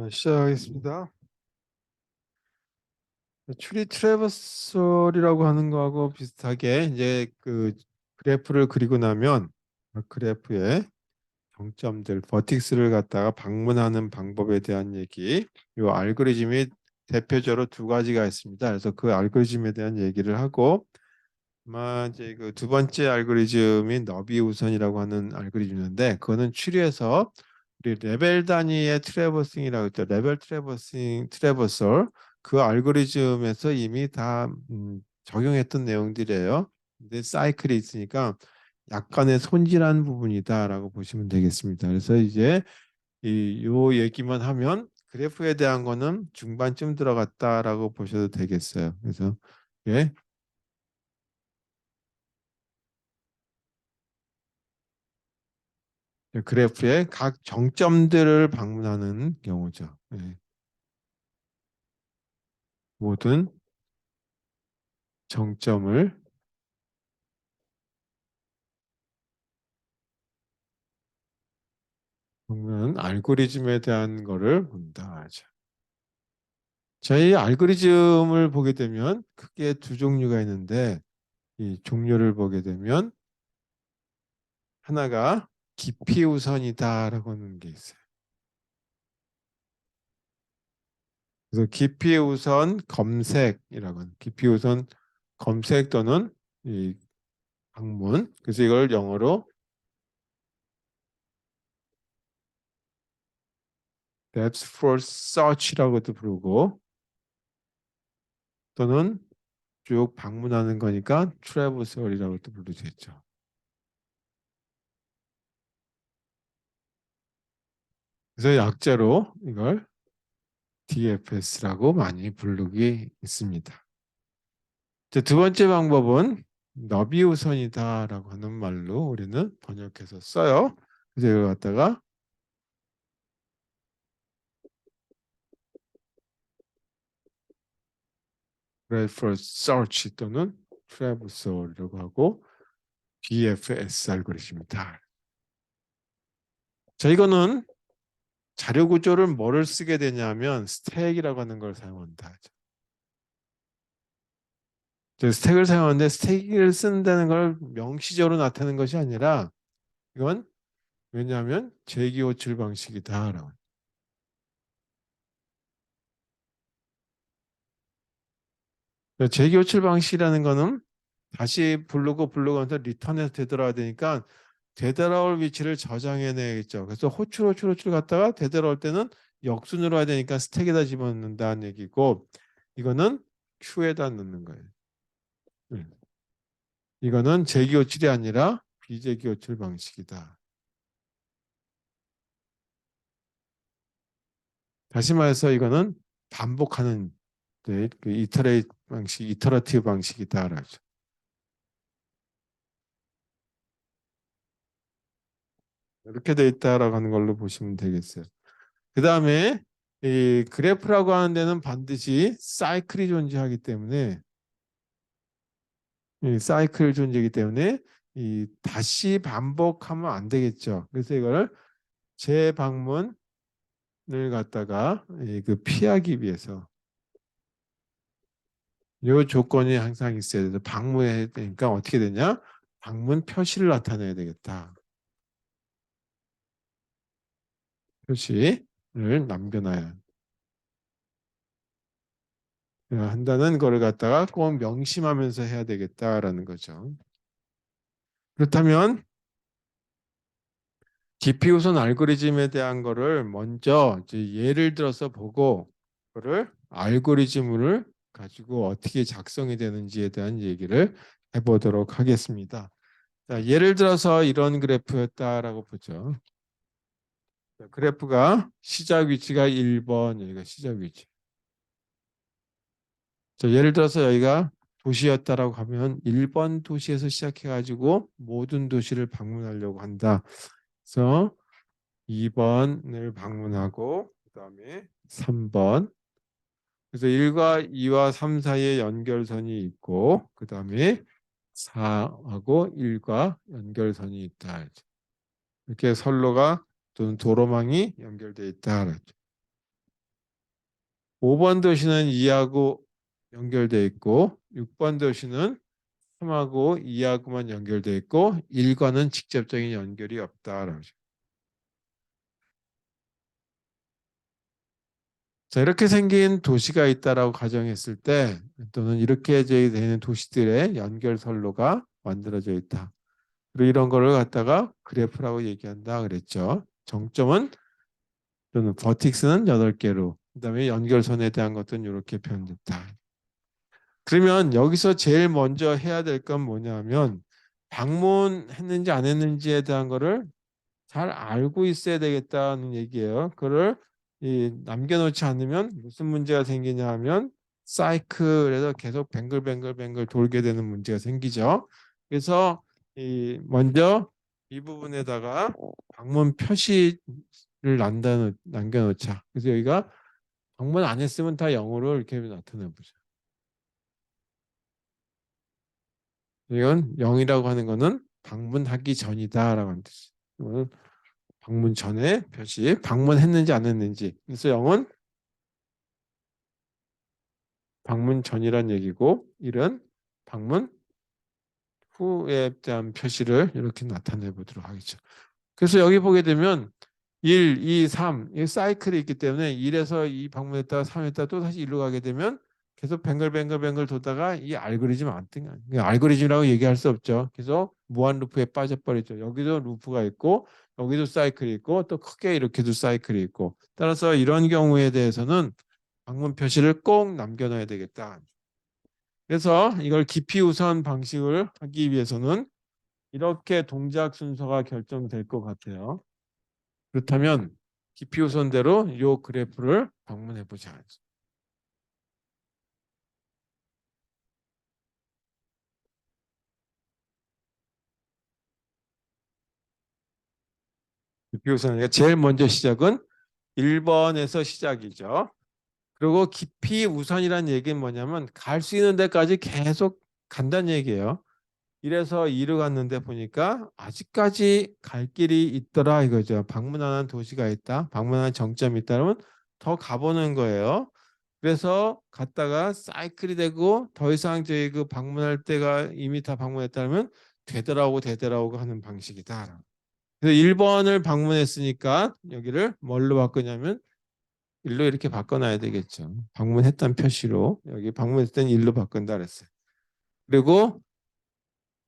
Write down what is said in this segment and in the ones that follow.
시작하겠습니다. 추리 트래버설이라고 하는 거하고 비슷하게 이제 그 그래프를 그리고 나면 그 그래프의 정점들, 버틱스를 갖다가 방문하는 방법에 대한 얘기, 이 알고리즘이 대표적으로 두 가지가 있습니다. 그래서 그 알고리즘에 대한 얘기를 하고, 아마 이제 그 두 번째 알고리즘인 너비 우선이라고 하는 알고리즘인데, 그거는 추리에서 우리 레벨 단위의 트래버싱이라고 했죠. 레벨 트래버싱, 트래버설 그 알고리즘에서 이미 다 적용했던 내용들이에요. 근데 사이클이 있으니까 약간의 손질한 부분이다라고 보시면 되겠습니다. 그래서 이제 요 얘기만 하면 그래프에 대한 거는 중반쯤 들어갔다라고 보셔도 되겠어요. 그래서 예, 그래프의 각 정점들을 방문하는 경우죠. 예, 모든 정점을 방문하는 알고리즘에 대한 거를 본다 하죠. 저희 알고리즘을 보게 되면 크게 두 종류가 있는데 이 종류를 보게 되면 하나가 깊이 우선이다라고 하는 게 있어요. 그래서 깊이 우선 검색이라고 하는 깊이 우선 검색 또는 이 방문. 그래서 이걸 영어로 depth first search라고도 부르고 또는 쭉 방문하는 거니까 트래버설이라고도 부르겠죠. 그래서 약자로 이걸 DFS라고 많이 부르기 있습니다. 이제 두 번째 방법은 너비우선이다라고 하는 말로 우리는 번역해서 써요. 그래서 이걸 갖다가 Read First Search 또는 Traversal이라고 하고 BFS 알고리즘이다. 자, 이거는 자료 구조를 뭐를 쓰게 되냐면 스택이라고 하는 걸 사용한다. 스택을 사용하는데 스택을 쓴다는 걸 명시적으로 나타내는 것이 아니라 이건 왜냐하면 재기호출 방식이다라고. 재기호출 방식이라는 거는 다시 부르고 하면서 리턴해서 되돌아야 되니까 되돌아올 위치를 저장해내야겠죠. 그래서 호출 갔다가 되돌아올 때는 역순으로 해야 되니까 스택에다 집어넣는다는 얘기고 이거는 큐에다 넣는 거예요. 이거는 재기호출이 아니라 비재기호출 방식이다. 다시 말해서 이거는 반복하는 그 이터레이트 방식, 이터러티브 방식이다라죠. 이렇게 돼 있다라고 하는 걸로 보시면 되겠어요. 그 다음에 이 그래프라고 하는 데는 반드시 사이클이 존재하기 때문에 이 사이클 존재이기 때문에 이 다시 반복하면 안 되겠죠. 그래서 이걸 재방문을 갖다가 그 피하기 위해서 이 조건이 항상 있어야 돼서 방문해야 되니까 어떻게 되냐? 방문 표시를 나타내야 되겠다. 표시를 남겨놔야 한다는 거를 갖다가 꼭 명심하면서 해야 되겠다라는 거죠. 그렇다면 깊이 우선 알고리즘에 대한 거를 먼저 이제 예를 들어서 보고 그거를 알고리즘을 가지고 어떻게 작성이 되는지에 대한 얘기를 해보도록 하겠습니다. 자, 예를 들어서 이런 그래프였다라고 보죠. 자, 그래프가 시작 위치가 1번, 여기가 시작 위치. 자, 예를 들어서 여기가 도시였다라고 하면 1번 도시에서 시작해가지고 모든 도시를 방문하려고 한다. 그래서 2번을 방문하고 그다음에 3번. 그래서 1과 2와 3 사이에 연결선이 있고 그다음에 4하고 1과 연결선이 있다. 이렇게 선로가 또는 도로망이 연결되어 있다. 5번 도시는 2하고 연결돼 있고 6번 도시는 3하고 2하고만 연결돼 있고 1과는 직접적인 연결이 없다라고. 자, 이렇게 생긴 도시가 있다라고 가정했을 때 또는 이렇게 되는 도시들의 연결선로가 만들어져 있다. 그리고 이런 거를 갖다가 그래프라고 얘기한다 그랬죠. 정점은 또는 버틱스는 8개로 그다음에 연결선에 대한 것들은 이렇게 표현됐다. 그러면 여기서 제일 먼저 해야 될 건 뭐냐면 방문했는지 안 했는지에 대한 거를 잘 알고 있어야 되겠다는 얘기예요. 그걸 남겨놓지 않으면 무슨 문제가 생기냐 하면 사이클에서 계속 뱅글뱅글 돌게 되는 문제가 생기죠. 그래서 먼저 이 부분에다가 방문 표시를 남겨놓자. 그래서 여기가 방문 안 했으면 다 영어로 이렇게 나타내 보죠. 이건 0이라고 하는 거는 방문하기 전이다라고 하는 뜻이에요. 이거는 방문 전에 표시, 방문했는지 안 했는지. 그래서 0은 방문 전이란 얘기고 1은 방문 후에 대한 표시를 이렇게 나타내 보도록 하겠죠. 그래서 여기 보게 되면 1, 2, 3, 이 사이클이 있기 때문에 1에서 2 방문했다가 3했다가 또 다시 1로 가게 되면 계속 뱅글뱅글 돌다가 이 알고리즘 안 뜬, 알고리즘이라고 얘기할 수 없죠. 그래서 무한 루프에 빠져버리죠. 여기도 루프가 있고 여기도 사이클이 있고 또 크게 이렇게도 사이클이 있고 따라서 이런 경우에 대해서는 방문 표시를 꼭 남겨놔야 되겠다. 그래서 이걸 깊이 우선 방식을 하기 위해서는 이렇게 동작 순서가 결정될 것 같아요. 그렇다면 깊이 우선대로 이 그래프를 방문해 보자. 깊이 우선 제일 먼저 시작은 1번에서 시작이죠. 그리고 깊이 우선이라는 얘기는 뭐냐면 갈 수 있는 데까지 계속 간다는 얘기예요. 1에서 2로 갔는데 보니까 아직까지 갈 길이 있더라 이거죠. 방문하는 도시가 있다. 방문하는 정점이 있다면 더 가보는 거예요. 그래서 갔다가 사이클이 되고 더 이상 저희 그 방문할 때가 이미 다 방문했다면 되돌아오고 하는 방식이다. 그래서 1번을 방문했으니까 여기를 뭘로 바꾸냐면 1로 이렇게 바꿔놔야 되겠죠. 방문했던 표시로 여기 방문했을 땐 1로 바꾼다 그랬어요. 그리고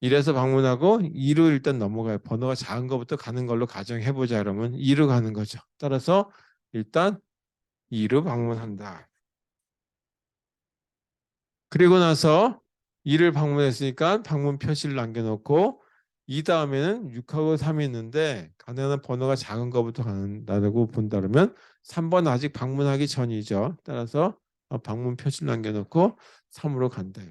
1에서 방문하고 2로 일단 넘어가요. 번호가 작은 것부터 가는 걸로 가정해보자 그러면 2로 가는 거죠. 따라서 일단 2로 방문한다. 그리고 나서 2를 방문했으니까 방문 표시를 남겨놓고 이 다음에는 6하고 3이 있는데 가능한 번호가 작은 것부터 간다고 본다면 3번 아직 방문하기 전이죠. 따라서 방문 표시를 남겨놓고 3으로 간다.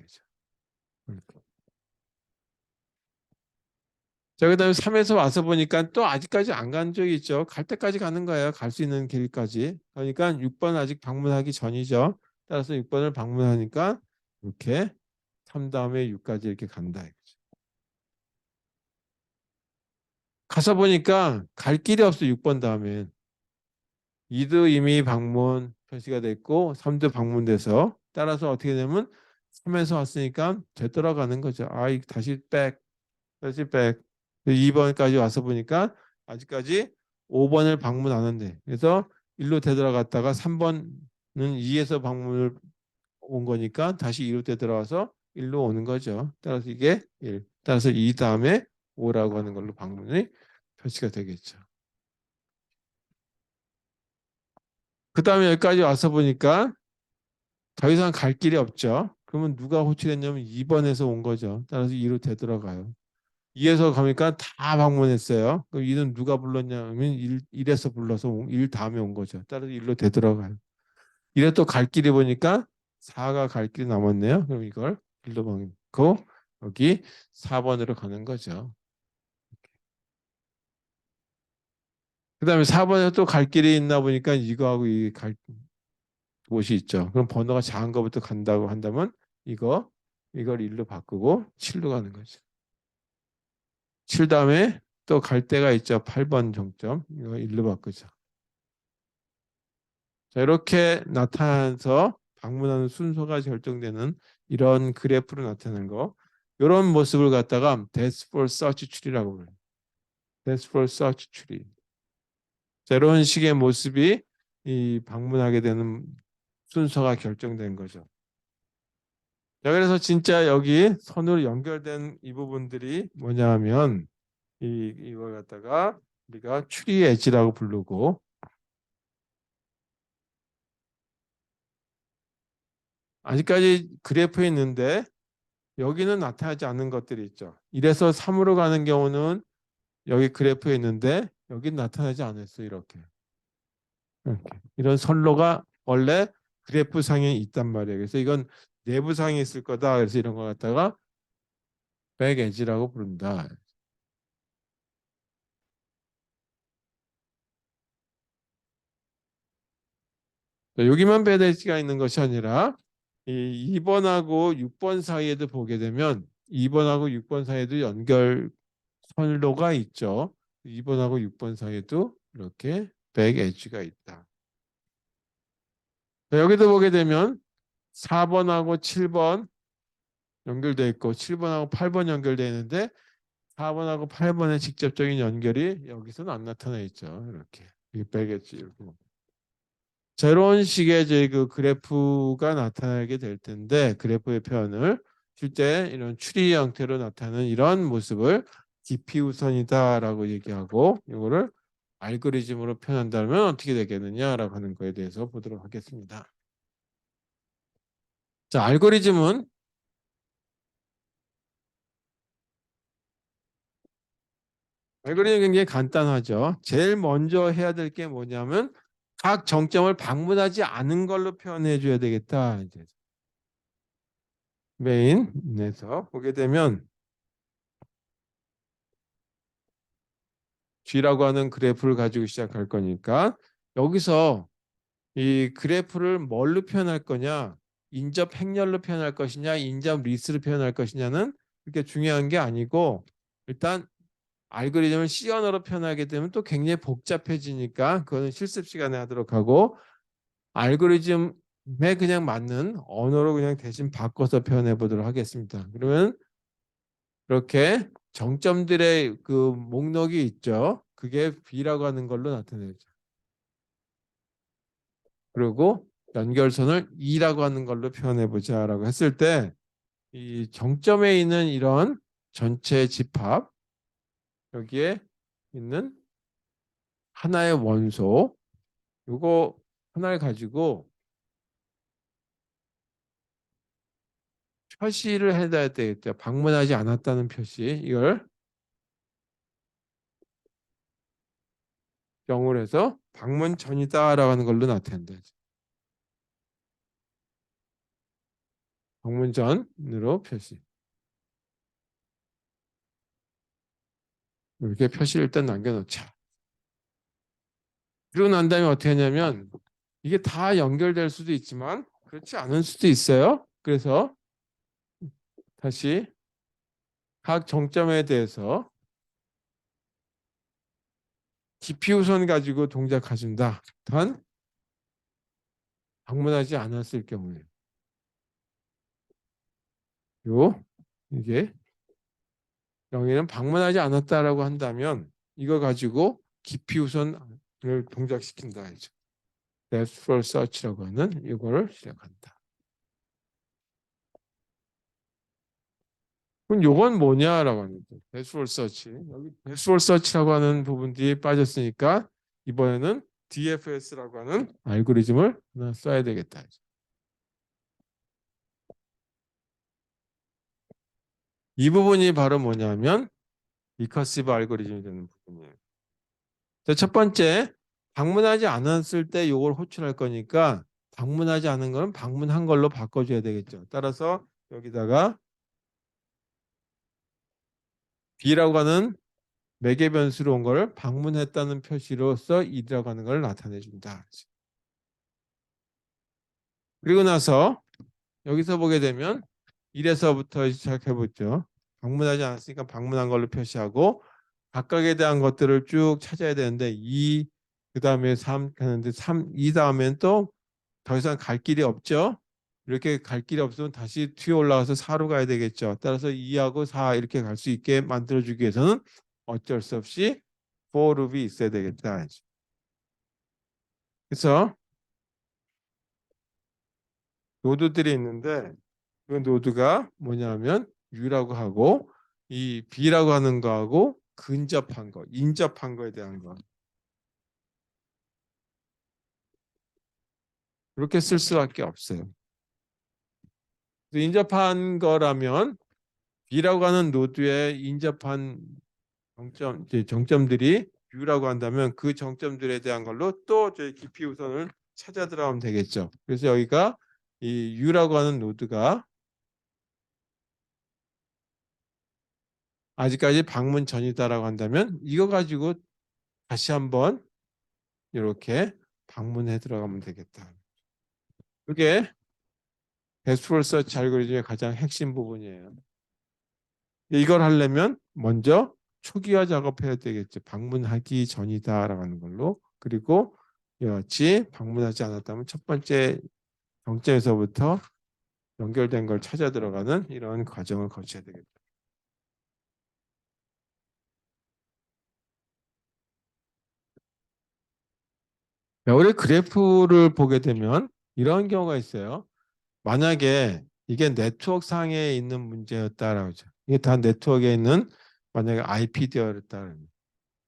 자, 그다음에 3에서 와서 보니까 또 아직까지 안 간 적이 있죠. 갈 때까지 가는 거예요. 갈 수 있는 길까지. 그러니까 6번 아직 방문하기 전이죠. 따라서 6번을 방문하니까 이렇게 3 다음에 6까지 이렇게 간다. 가서 보니까 갈 길이 없어 6번 다음엔. 2도 이미 방문 표시가 됐고 3도 방문돼서 따라서 어떻게 되면 3에서 왔으니까 되돌아가는 거죠. 다시 백, 다시 백. 2번까지 와서 보니까 아직까지 5번을 방문 안 한대. 그래서 1로 되돌아갔다가 3번은 2에서 방문을 온 거니까 다시 2로 되돌아와서 1로 오는 거죠. 따라서 이게 1. 따라서 2 다음에 5라고 하는 걸로 방문이 표시가 되겠죠. 그 다음에 여기까지 와서 보니까 더 이상 갈 길이 없죠. 그러면 누가 호출했냐면 2번에서 온 거죠. 따라서 2로 되돌아가요. 2에서 가니까 다 방문했어요. 그럼 2는 누가 불렀냐면 1에서 불러서 1 다음에 온 거죠. 따라서 1로 되돌아가요. 이래 또 갈 길이 보니까 4가 갈 길이 남았네요. 그럼 이걸 1로 방고 여기 4번으로 가는 거죠. 그 다음에 4번에 또 갈 길이 있나 보니까 이거하고 이 갈 곳이 있죠. 그럼 번호가 작은 거부터 간다고 한다면 이걸 1로 바꾸고 7로 가는 거죠. 7 다음에 또 갈 데가 있죠. 8번 정점. 이거 1로 바꾸죠. 자, 이렇게 나타나서 방문하는 순서가 결정되는 이런 그래프로 나타내는 거. 이런 모습을 갖다가 Death for Search tree라고 불러요. Death for Search tree. 자, 이런 식의 모습이 이 방문하게 되는 순서가 결정된 거죠. 자, 그래서 진짜 여기 선으로 연결된 이 부분들이 뭐냐 하면 이걸 갖다가 우리가 추리 엣지라고 부르고, 아직까지 그래프에 있는데 여기는 나타나지 않는 것들이 있죠. 1에서 3으로 가는 경우는 여기 그래프에 있는데 여기 나타나지 않았어요. 이렇게 이런 선로가 원래 그래프 상에 있단 말이에요. 그래서 이건 내부 상에 있을 거다. 그래서 이런 거 갖다가 백 엣지라고 부른다. 여기만 백 엣지가 있는 것이 아니라 이 2번하고 6번 사이에도 보게 되면 2번하고 6번 사이에도 연결 선로가 있죠. 2번하고 6번 사이에도 이렇게 백 엣지가 있다. 여기도 보게 되면 4번하고 7번 연결돼 있고 7번하고 8번 연결돼 있는데 4번하고 8번의 직접적인 연결이 여기서는 안 나타나 있죠. 이렇게 백 엣지 이렇게. 자, 이런 식의 이제 그 그래프가 나타나게 될 텐데 그래프의 표현을 줄 때 이런 추리 형태로 나타나는 이런 모습을 디퓨선이다라고 얘기하고 이거를 알고리즘으로 표현한다면 어떻게 되겠느냐라고 하는 거에 대해서 보도록 하겠습니다. 자, 알고리즘이 굉장히 간단하죠. 제일 먼저 해야 될 게 뭐냐면 각 정점을 방문하지 않은 걸로 표현해 줘야 되겠다. 이제 메인에서 보게 되면 G라고 하는 그래프를 가지고 시작할 거니까 여기서 이 그래프를 뭘로 표현할 거냐, 인접 행렬로 표현할 것이냐, 인접 리스로 표현할 것이냐는 그렇게 중요한 게 아니고 일단 알고리즘을 C 언어로 표현하게 되면 또 굉장히 복잡해지니까 그거는 실습 시간에 하도록 하고 알고리즘에 그냥 맞는 언어로 그냥 대신 바꿔서 표현해 보도록 하겠습니다. 그러면 이렇게 정점들의 그 목록이 있죠. 그게 B라고 하는 걸로 나타내죠. 그리고 연결선을 E라고 하는 걸로 표현해 보자라고 했을 때 이 정점에 있는 이런 전체 집합 여기에 있는 하나의 원소 이거 하나를 가지고 표시를 해야 되겠죠. 방문하지 않았다는 표시 이걸 영어로 해서 방문 전이다라고 하는 걸로 나타낸다. 방문 전으로 표시. 이렇게 표시를 일단 남겨놓자. 그러고 난 다음에 어떻게 하냐면 이게 다 연결될 수도 있지만 그렇지 않을 수도 있어요. 그래서 다시 각 정점에 대해서 디퓨전 가지고 동작해준다. 단 방문하지 않았을 경우에 요 이게 여기는 방문하지 않았다라고 한다면 이거 가지고 디퓨전을 동작시킨다 하죠. Depth for Search라고 하는 이거를 시작한다. 그럼 요건 뭐냐라고 하는 거죠. Depth for Search. 여기 Depth for Search라고 하는 부분들이 빠졌으니까 이번에는 DFS라고 하는 알고리즘을 하나 써야 되겠다. 이 부분이 바로 뭐냐면 리커시브 알고리즘이 되는 부분이에요. 자, 첫 번째, 방문하지 않았을 때 이걸 호출할 거니까 방문하지 않은 거는 방문한 걸로 바꿔줘야 되겠죠. 따라서 여기다가 B라고 하는 매개 변수로 온 걸 방문했다는 표시로서 이라고 하는 걸 나타내 준다. 그리고 나서 여기서 보게 되면 1에서부터 시작해 보죠. 방문하지 않았으니까 방문한 걸로 표시하고 각각에 대한 것들을 쭉 찾아야 되는데 이 그 다음에 3 하는데 3, 이 다음엔 또 더 이상 갈 길이 없죠. 이렇게 갈 길이 없으면 다시 뒤에 올라가서 4로 가야 되겠죠. 따라서 2하고 4 이렇게 갈 수 있게 만들어주기 위해서는 어쩔 수 없이 for loop이 있어야 되겠다. 그래서 노드들이 있는데 그 노드가 뭐냐면 U라고 하고 이 B라고 하는 거하고 근접한 거, 인접한 거에 대한 거. 그렇게 쓸 수밖에 없어요. 인접한 거라면 B라고 하는 노드에 인접한 이제 정점들이 U라고 한다면 그 정점들에 대한 걸로 또 저희 깊이 우선을 찾아 들어가면 되겠죠. 그래서 여기가 이 U라고 하는 노드가 아직까지 방문 전이다라고 한다면 이거 가지고 다시 한번 이렇게 방문해 들어가면 되겠다. 그게 베스트풀 서치 알고리즘의 가장 핵심 부분이에요. 이걸 하려면 먼저 초기화 작업해야 되겠죠. 방문하기 전이다라고 하는 걸로. 그리고 이와 같이 방문하지 않았다면 첫 번째 정점에서부터 연결된 걸 찾아 들어가는 이런 과정을 거쳐야 되겠죠. 우리 그래프를 보게 되면 이런 경우가 있어요. 만약에 이게 네트워크 상에 있는 문제였다라고 하죠. 이게 다 네트워크에 있는 만약에 IP대였다.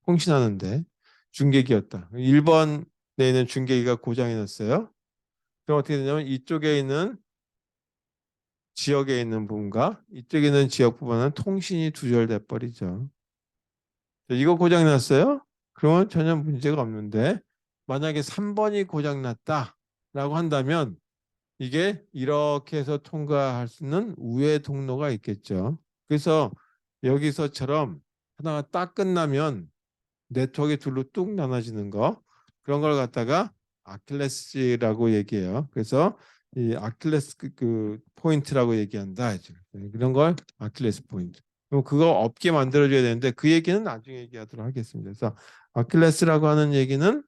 통신하는데 중계기였다. 1번에 있는 중계기가 고장이 났어요. 그럼 어떻게 되냐면 이쪽에 있는 지역에 있는 부분과 이쪽에 있는 지역 부분은 통신이 두절돼 버리죠. 이거 고장이 났어요? 그러면 전혀 문제가 없는데 만약에 3번이 고장 났다라고 한다면 이게 이렇게 해서 통과할 수 있는 우회 통로가 있겠죠. 그래서 여기서처럼 하나가 딱 끝나면 네트워크의 둘로 뚝 나눠지는 거 그런 걸 갖다가 아킬레스라고 얘기해요. 그래서 이 아킬레스 그 포인트라고 얘기한다. 그런 걸 아킬레스 포인트. 그럼 그거 없게 만들어줘야 되는데 그 얘기는 나중에 얘기하도록 하겠습니다. 그래서 아킬레스라고 하는 얘기는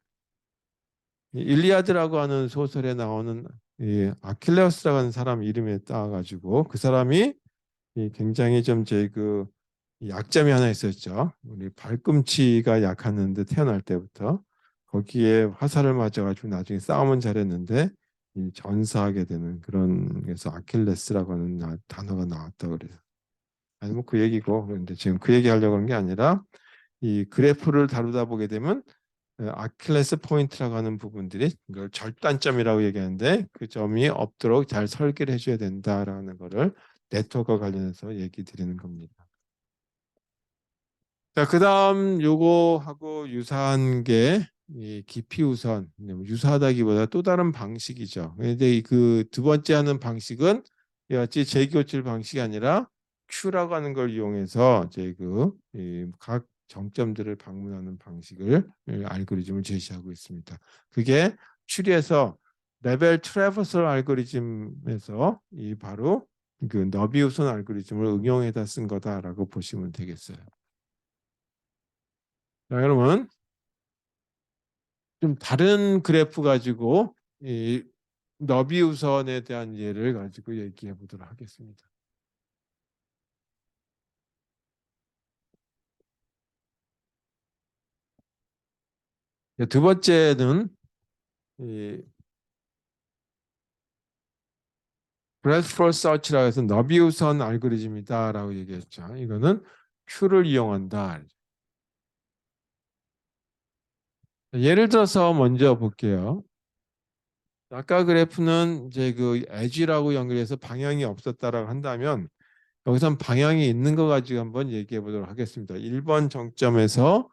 일리아드라고 하는 소설에 나오는 이 아킬레우스라고 하는 사람 이름에 따가지고 그 사람이 굉장히 좀 제 그 약점이 하나 있었죠. 우리 발꿈치가 약했는데 태어날 때부터 거기에 화살을 맞아가지고 나중에 싸움은 잘했는데 이 전사하게 되는 그런 그래서 아킬레스라고 하는 단어가 나왔다 그래서 아니 뭐 그 얘기고 그런데 지금 그 얘기 하려고 하는 게 아니라 이 그래프를 다루다 보게 되면 아킬레스 포인트라고 하는 부분들이 이걸 절단점이라고 얘기하는데 그 점이 없도록 잘 설계를 해줘야 된다라는 거를 네트워크와 관련해서 얘기 드리는 겁니다. 자, 그다음 요거하고 유사한 게 이 깊이 우선 유사하다기보다 또 다른 방식이죠. 근데 그 두 번째 하는 방식은 이와 같이 재교칠 방식이 아니라 Q라고 하는 걸 이용해서 이제 그각 정점들을 방문하는 방식을 알고리즘을 제시하고 있습니다. 그게 추리에서 레벨 트래버설 알고리즘에서 이 바로 그 너비 우선 알고리즘을 응용해다 쓴 거다라고 보시면 되겠어요. 자, 여러분 좀 다른 그래프 가지고 이 너비 우선에 대한 예를 가지고 얘기해 보도록 하겠습니다. 두 번째는 이 breadth search라고 해서 너비 우선 알고리즘이다라고 얘기했죠. 이거는 Q를 이용한다. 예를 들어서 먼저 볼게요. 아까 그래프는 이제 그 edge라고 연결해서 방향이 없었다라고 한다면 여기선 방향이 있는 거 가지고 한번 얘기해 보도록 하겠습니다. 1번 정점에서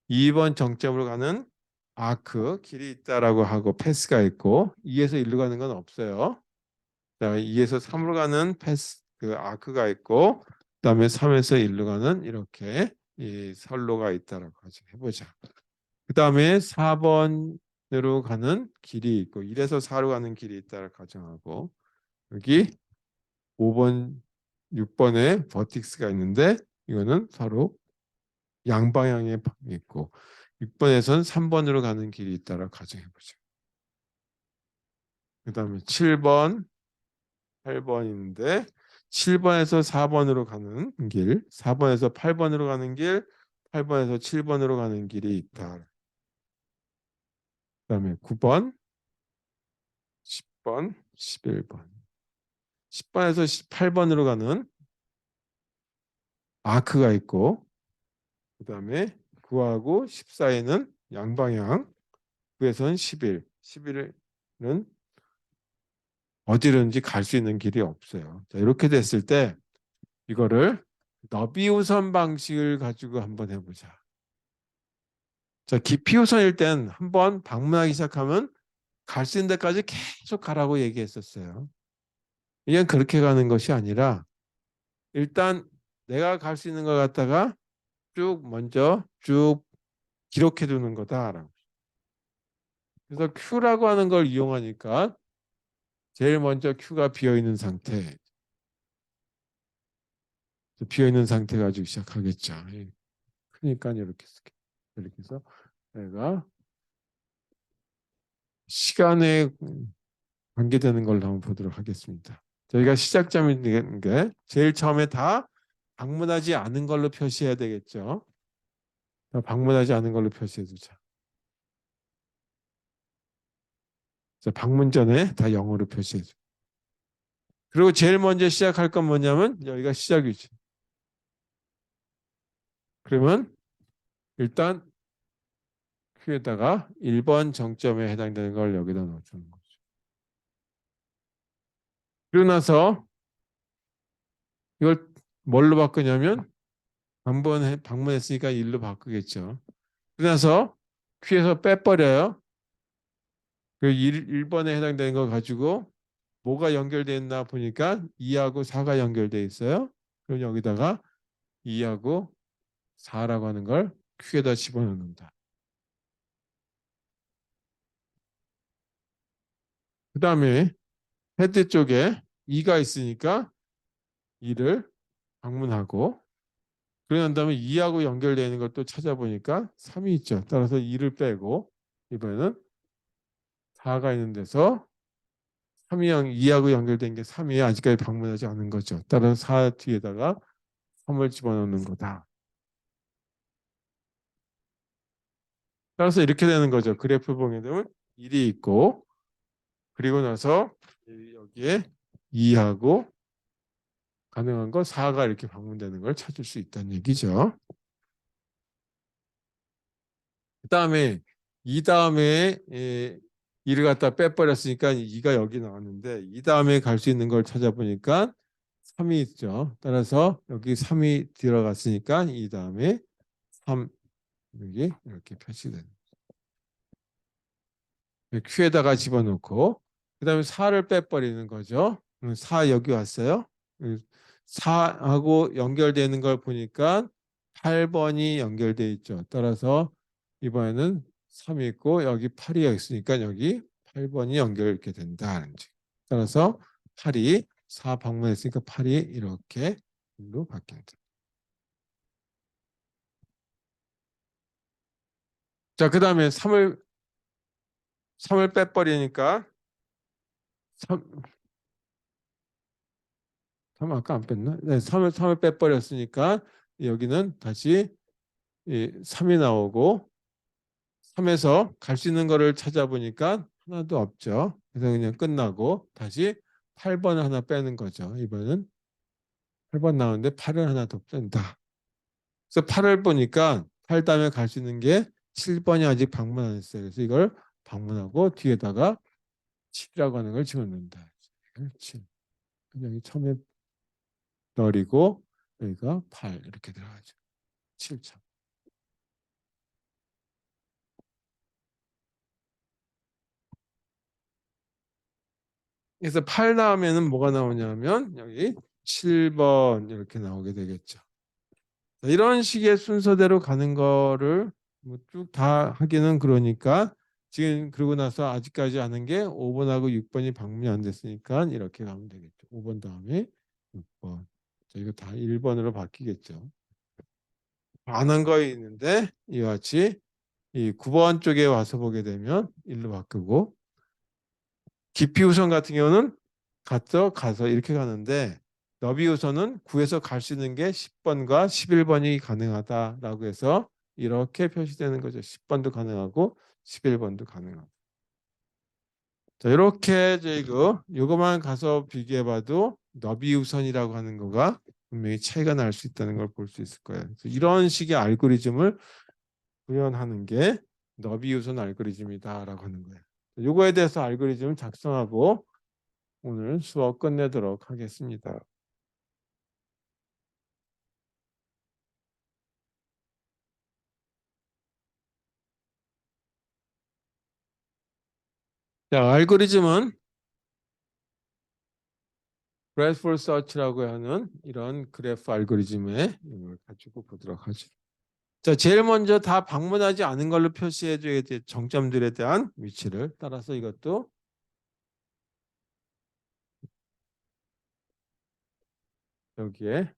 2번 정점으로 가는 아크 길이 있다라고 하고 패스가 있고 2에서 1로 가는 건 없어요. 그다음에 2에서 3으로 가는 패스 그 아크가 있고 그다음에 3에서 1로 가는 이렇게 이 선로가 있다라고 같이 해보자. 그다음에 4번으로 가는 길이 있고 1에서 4로 가는 길이 있다라고 가정하고 여기 5번, 6번에 버틱스가 있는데 이거는 서로 양방향에 있고 6번에선 3번으로 가는 길이 있다라 가정해보죠. 그 다음에 7번, 8번인데 7번에서 4번으로 가는 길, 4번에서 8번으로 가는 길, 8번에서 7번으로 가는 길이 있다. 그 다음에 9번, 10번, 11번. 10번에서 18번으로 가는 아크가 있고 그 다음에 9하고 14에는 양방향 9에서는 11, 11은 어디든지 갈 수 있는 길이 없어요. 자, 이렇게 됐을 때 이거를 너비 우선 방식을 가지고 한번 해보자. 자, 깊이 우선일 땐 한번 방문하기 시작하면 갈 수 있는 데까지 계속 가라고 얘기했었어요. 이건 그렇게 가는 것이 아니라 일단 내가 갈 수 있는 것 갖다가 쭉 먼저 쭉 기록해 두는 거다. 그래서 Q라고 하는 걸 이용하니까 제일 먼저 Q가 비어 있는 상태, 비어 있는 상태 가지고 시작하겠죠. 그러니까 이렇게 쓸게. 이렇게 해서 내가 시간에 관계되는 걸 한번 보도록 하겠습니다. 저희가 시작점인 게 제일 처음에 다 방문하지 않은 걸로 표시해야 되겠죠. 다 방문하지 않은 걸로 표시해 두자. 자, 방문 전에 다 영어로 표시해 줘. 그리고 제일 먼저 시작할 건 뭐냐면 여기가 시작이지. 그러면 일단 Q에다가 1번 정점에 해당되는 걸 여기다 넣어주는 거죠. 그러고 나서 이걸 뭘로 바꾸냐면 방문했으니까 1로 바꾸겠죠. 그래서 Q에서 빼버려요. 그 1번에 해당되는 거 가지고 뭐가 연결되어 있나 보니까 2하고 4가 연결되어 있어요. 그럼 여기다가 2하고 4라고 하는 걸 Q에다 집어넣는다. 그 다음에 헤드 쪽에 2가 있으니까 2를 방문하고 그런 다음에 2하고 연결되어 있는 걸 또 찾아보니까 3이 있죠. 따라서 2를 빼고 이번에는 4가 있는 데서 2하고 연결된 게 3이 아직까지 방문하지 않은 거죠. 따라서 4 뒤에다가 3을 집어넣는 거다. 따라서 이렇게 되는 거죠. 그래프 보게 되면 1이 있고 그리고 나서 여기에 2하고 가능한 거 4가 이렇게 방문되는 걸 찾을 수 있다는 얘기죠. 그다음에 이 다음에 2를 갖다 빼버렸으니까 2가 여기 나왔는데 이 다음에 갈 수 있는 걸 찾아보니까 3이 있죠. 따라서 여기 3이 들어갔으니까 이 다음에 3 여기 이렇게 표시되는 Q에다가 집어넣고 그다음에 4를 빼버리는 거죠. 4 여기 왔어요. 4하고 연결되는 걸 보니까 8번이 연결되어 있죠. 따라서 이번에는 3이 있고 여기 8이 있으니까 여기 8번이 연결 이렇게 된다는 지. 따라서 8이 4 방문했으니까 8이 이렇게 로 바뀐다. 자, 그다음에 3을 빼버리니까 3 아까 안 뺐나? 네, 3을 빼버렸으니까 여기는 다시 3이 나오고 3에서 갈 수 있는 거를 찾아보니까 하나도 없죠. 그래서 그냥 끝나고 다시 8번을 하나 빼는 거죠. 이번엔 8번 나오는데 8을 하나 더 뺀다. 그래서 8을 보니까 8 다음에 갈 수 있는 게 7번이 아직 방문 안 했어요. 그래서 이걸 방문하고 뒤에다가 7이라고 하는 걸 집어넣는다. 7. 여기 처음에 널이고 여기가 8 이렇게 들어가죠. 7점. 그래서 8 다음에는 뭐가 나오냐면 여기 7번 이렇게 나오게 되겠죠. 이런 식의 순서대로 가는 거를 뭐 쭉 다 하기는 그러니까 지금 그러고 나서 아직까지 아는 게 5번하고 6번이 방문이 안 됐으니까 이렇게 가면 되겠죠. 5번 다음에 6번. 자, 이거 다 1번으로 바뀌겠죠. 안 한 거 있는데 이와 같이 이 9번 쪽에 와서 보게 되면 1로 바꾸고 깊이 우선 같은 경우는 가서 이렇게 가는데 너비 우선은 9에서 갈 수 있는 게 10번과 11번이 가능하다라고 해서 이렇게 표시되는 거죠. 10번도 가능하고 11번도 가능하고. 자, 이렇게 요거만 가서 비교해 봐도 너비 우선이라고 하는 거가 분명히 차이가 날 수 있다는 걸 볼 수 있을 거예요. 그래서 이런 식의 알고리즘을 구현하는 게 너비 우선 알고리즘이다라고 하는 거예요. 요거에 대해서 알고리즘을 작성하고 오늘 수업 끝내도록 하겠습니다. 자, 알고리즘은 graceful search라고 하는 이런 그래프 알고리즘에 이걸 가지고 보도록 하죠. 자, 제일 먼저 다 방문하지 않은 걸로 표시해 줘야 될 정점들에 대한 위치를 따라서 이것도 여기에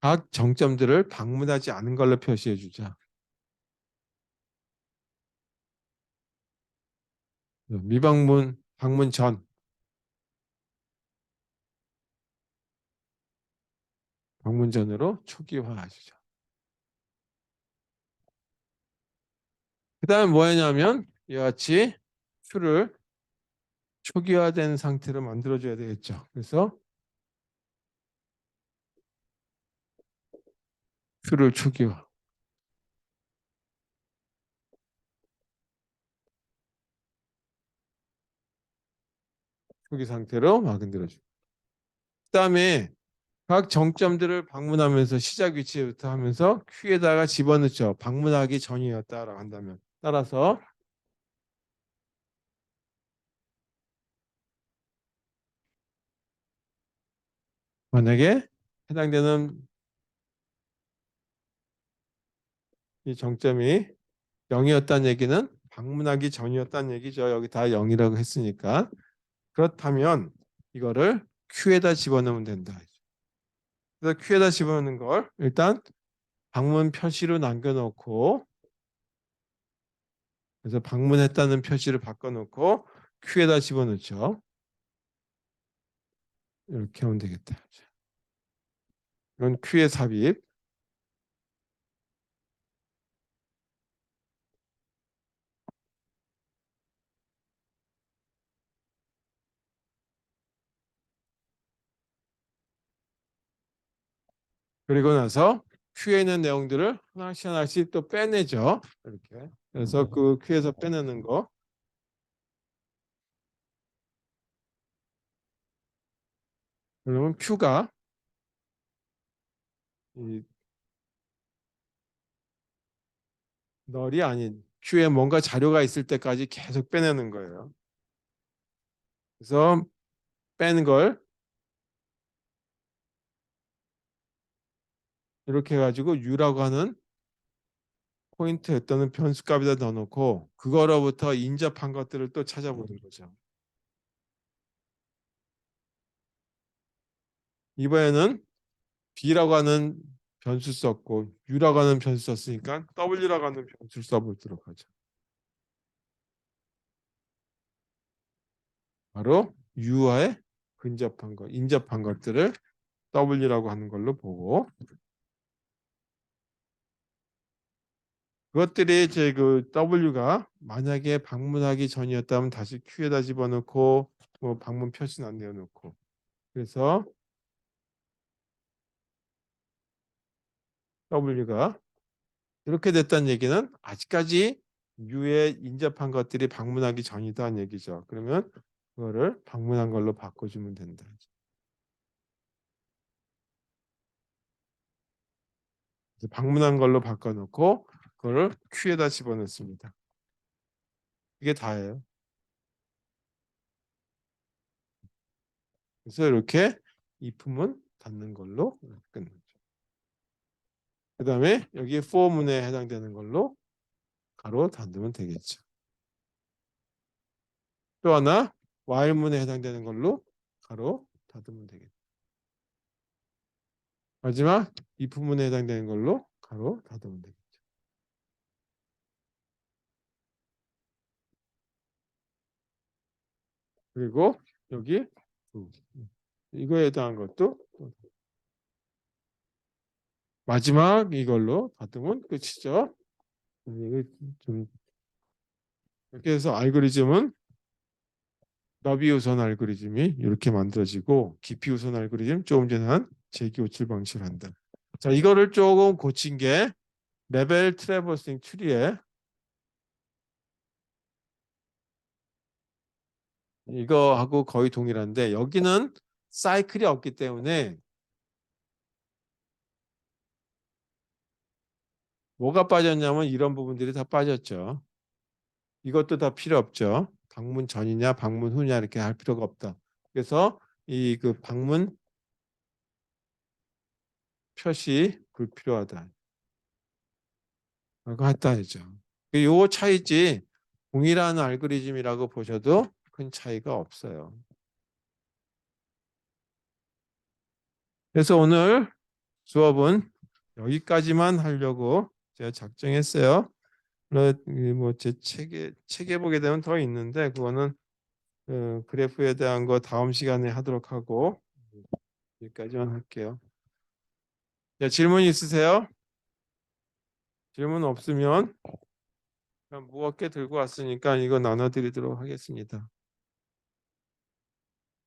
각 정점들을 방문하지 않은 걸로 표시해 주자. 미방문, 방문 전, 방문 전으로 초기화하시죠. 그 다음에 뭐 했냐면 이와 같이 큐를 초기화된 상태로 만들어줘야 되겠죠. 그래서 큐를 초기화. 초기 상태로 만들어줘. 그다음에 각 정점들을 방문하면서 시작 위치부터 하면서 큐에다가 집어넣죠. 방문하기 전이었다라고 한다면. 따라서 만약에 해당되는 이 정점이 0이었다는 얘기는 방문하기 전이었다는 얘기죠. 여기 다 0이라고 했으니까. 그렇다면 이거를 큐에다 집어넣으면 된다. 그래서 큐에다 집어넣는 걸 일단 방문 표시로 남겨놓고 그래서 방문했다는 표시를 바꿔놓고 큐에다 집어넣죠. 이렇게 하면 되겠다. 이건 큐의 삽입. 그리고 나서 큐에 있는 내용들을 하나씩 하나씩 또 빼내죠. 이렇게. 그래서 그 큐에서 빼내는 거. 그러면 큐가 이 널이 아닌 큐에 뭔가 자료가 있을 때까지 계속 빼내는 거예요. 그래서 빼는 걸 이렇게 해가지고 U라고 하는 포인트 또는 변수값에다 넣어놓고 그거로부터 인접한 것들을 또 찾아보는 거죠. 이번에는 B라고 하는 변수 썼고 U라고 하는 변수 썼으니까 W라고 하는 변수를 써보도록 하죠. 바로 U와의 근접한 것, 인접한 것들을 W라고 하는 걸로 보고 그것들이 이제 그 W가 만약에 방문하기 전이었다면 다시 Q에다 집어넣고 뭐 방문 표시는 안 내어놓고 그래서 W가 이렇게 됐다는 얘기는 아직까지 U에 인접한 것들이 방문하기 전이다는 얘기죠. 그러면 그거를 방문한 걸로 바꿔주면 된다. 그래서 방문한 걸로 바꿔놓고 그거를 Q에다 집어넣습니다. 이게 다예요. 그래서 이렇게 if문 닫는 걸로 끝나죠. 그 다음에 여기 for문에 해당되는 걸로 가로 닫으면 되겠죠. 또 하나 while문에 해당되는 걸로 가로 닫으면 되겠죠. 마지막 if문에 해당되는 걸로 가로 닫으면 되겠죠. 그리고 여기 이거에 대한 것도 마지막 이걸로 다듬으면 끝이죠. 이거 좀 이렇게 해서 알고리즘은 너비 우선 알고리즘이 이렇게 만들어지고 깊이 우선 알고리즘 조금 전에 한 재기 호출 방식을 한다. 자, 이거를 조금 고친 게 레벨 트래버싱 트리에 이거하고 거의 동일한데 여기는 사이클이 없기 때문에 뭐가 빠졌냐면 이런 부분들이 다 빠졌죠. 이것도 다 필요 없죠. 방문 전이냐 방문 후냐 이렇게 할 필요가 없다. 그래서 이 그 방문 표시 불필요하다. 라고 했다 했죠. 요 차이지 동일한 알고리즘이라고 보셔도 큰 차이가 없어요. 그래서 오늘 수업은 여기까지만 하려고 제가 작정했어요. 뭐제 책에 보게 되면 더 있는데 그거는 그래프에 대한 거 다음 시간에 하도록 하고 여기까지만 할게요. 자, 질문 있으세요? 질문 없으면 그냥 무겁게 들고 왔으니까 이거 나눠드리도록 하겠습니다.